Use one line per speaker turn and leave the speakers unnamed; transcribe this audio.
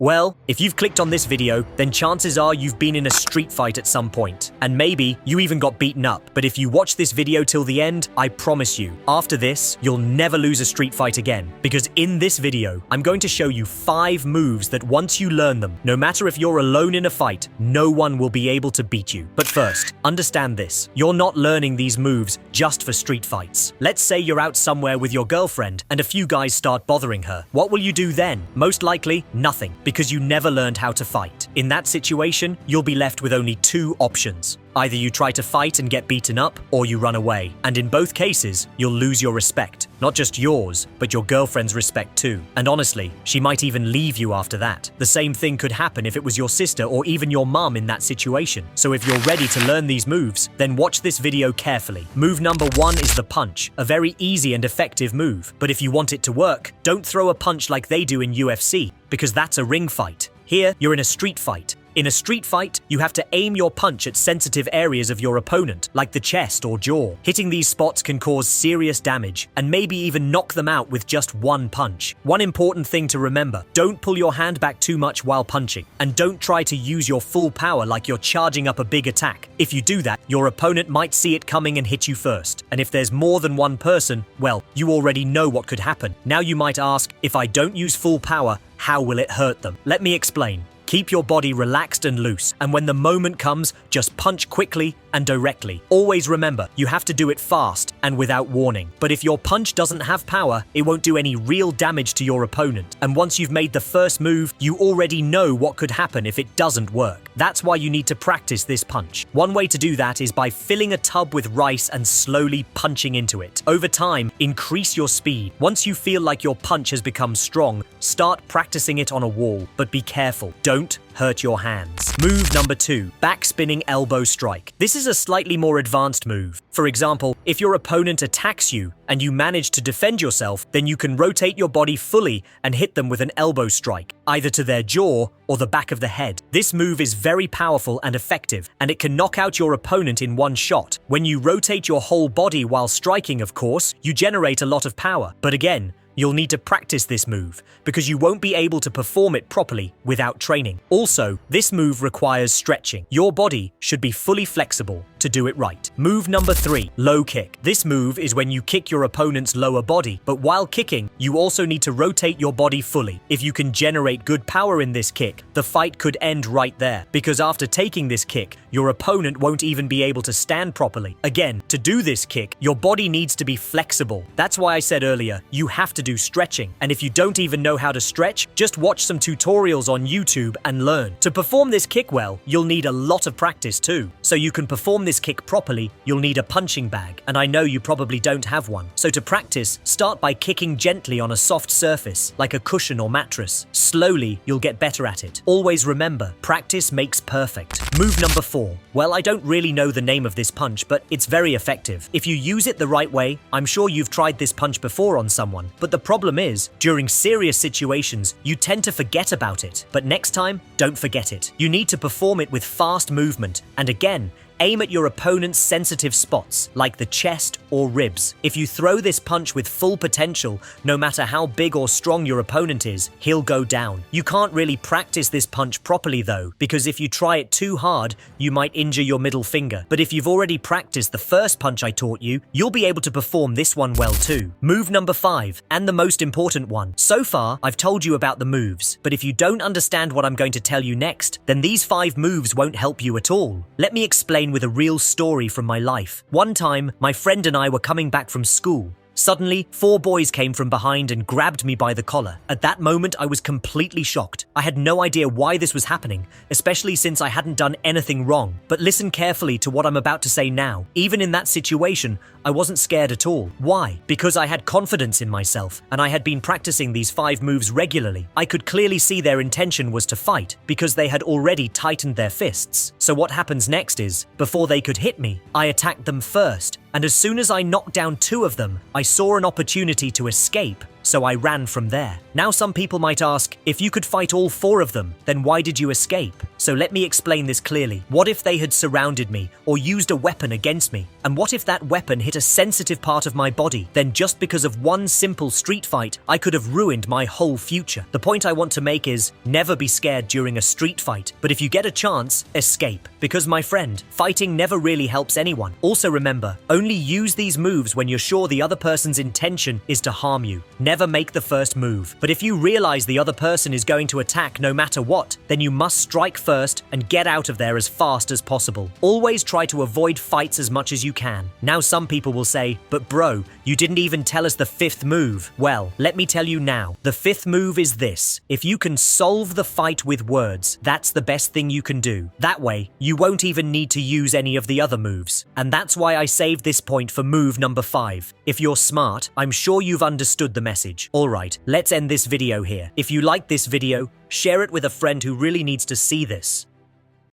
Well, if you've clicked on this video, then chances are you've been in a street fight at some point. And maybe you even got beaten up. But if you watch this video till the end, I promise you, after this, you'll never lose a street fight again. Because in this video, I'm going to show you 5 moves that once you learn them, no matter if you're alone in a fight, no one will be able to beat you. But first, understand this. You're not learning these moves just for street fights. Let's say you're out somewhere with your girlfriend and a few guys start bothering her. What will you do then? Most likely, nothing. Because you never learned how to fight. In that situation, you'll be left with only 2 options. Either you try to fight and get beaten up, or you run away. And in both cases, you'll lose your respect. Not just yours, but your girlfriend's respect too. And honestly, she might even leave you after that. The same thing could happen if it was your sister or even your mum in that situation. So if you're ready to learn these moves, then watch this video carefully. Move number 1 is the punch, a very easy and effective move. But if you want it to work, don't throw a punch like they do in UFC, because that's a ring fight. Here, you're in a street fight. In a street fight, you have to aim your punch at sensitive areas of your opponent, like the chest or jaw. Hitting these spots can cause serious damage, and maybe even knock them out with just 1 punch. One important thing to remember, don't pull your hand back too much while punching, and don't try to use your full power like you're charging up a big attack. If you do that, your opponent might see it coming and hit you first. And if there's more than one person, well, you already know what could happen. Now you might ask, if I don't use full power, how will it hurt them? Let me explain. Keep your body relaxed and loose, and when the moment comes, just punch quickly and directly. Always remember, you have to do it fast and without warning. But if your punch doesn't have power, it won't do any real damage to your opponent. And once you've made the first move, you already know what could happen if it doesn't work. That's why you need to practice this punch. One way to do that is by filling a tub with rice and slowly punching into it. Over time, increase your speed. Once you feel like your punch has become strong, start practicing it on a wall. But be careful. Don't hurt your hands. Move number 2, backspinning elbow strike. This is a slightly more advanced move. For example, if your opponent attacks you and you manage to defend yourself, then you can rotate your body fully and hit them with an elbow strike, either to their jaw or the back of the head. This move is very powerful and effective, and it can knock out your opponent in one shot. When you rotate your whole body while striking, of course, you generate a lot of power. But again, you'll need to practice this move, because you won't be able to perform it properly without training. Also, this move requires stretching. Your body should be fully flexible to do it right. Move number 3, low kick. This move is when you kick your opponent's lower body, but while kicking, you also need to rotate your body fully. If you can generate good power in this kick, the fight could end right there, because after taking this kick, your opponent won't even be able to stand properly. Again, to do this kick, your body needs to be flexible. That's why I said earlier, you have to do stretching. And if you don't even know how to stretch, just watch some tutorials on YouTube and learn. To perform this kick well, you'll need a lot of practice too. So you can perform this kick properly, you'll need a punching bag. And I know you probably don't have one. So to practice, start by kicking gently on a soft surface, like a cushion or mattress. Slowly, you'll get better at it. Always remember, practice makes perfect. Move number 4. Well, I don't really know the name of this punch, but it's very effective. If you use it the right way, I'm sure you've tried this punch before on someone. But the problem is, during serious situations, you tend to forget about it. But next time, don't forget it. You need to perform it with fast movement, and again, aim at your opponent's sensitive spots, like the chest or ribs. If you throw this punch with full potential, no matter how big or strong your opponent is, he'll go down. You can't really practice this punch properly though, because if you try it too hard, you might injure your middle finger. But if you've already practiced the first punch I taught you, you'll be able to perform this one well too. Move number 5, and the most important one. So far, I've told you about the moves, but if you don't understand what I'm going to tell you next, then these 5 moves won't help you at all. Let me explain with a real story from my life. One time, my friend and I were coming back from school. Suddenly, 4 boys came from behind and grabbed me by the collar. At that moment, I was completely shocked. I had no idea why this was happening, especially since I hadn't done anything wrong. But listen carefully to what I'm about to say now. Even in that situation, I wasn't scared at all. Why? Because I had confidence in myself, and I had been practicing these 5 moves regularly. I could clearly see their intention was to fight, because they had already tightened their fists. So what happens next is, before they could hit me, I attacked them first. And as soon as I knocked down 2 of them, I saw an opportunity to escape. so I ran from there. Now some people might ask, if you could fight all 4 of them, then why did you escape? So let me explain this clearly. What if they had surrounded me or used a weapon against me? And what if that weapon hit a sensitive part of my body? Then just because of one simple street fight, I could have ruined my whole future. The point I want to make is, never be scared during a street fight, but if you get a chance, escape. Because my friend, fighting never really helps anyone. Also remember, only use these moves when you're sure the other person's intention is to harm you. Never make the first move. But if you realize the other person is going to attack no matter what, then you must strike first and get out of there as fast as possible. Always try to avoid fights as much as you can. Now some people will say, but bro, you didn't even tell us the 5th move. Well, let me tell you now. The 5th move is this. If you can solve the fight with words, that's the best thing you can do. That way, you won't even need to use any of the other moves. And that's why I saved this point for move number 5. If you're smart, I'm sure you've understood the message. Alright, let's end this video here. If you like this video, share it with a friend who really needs to see this.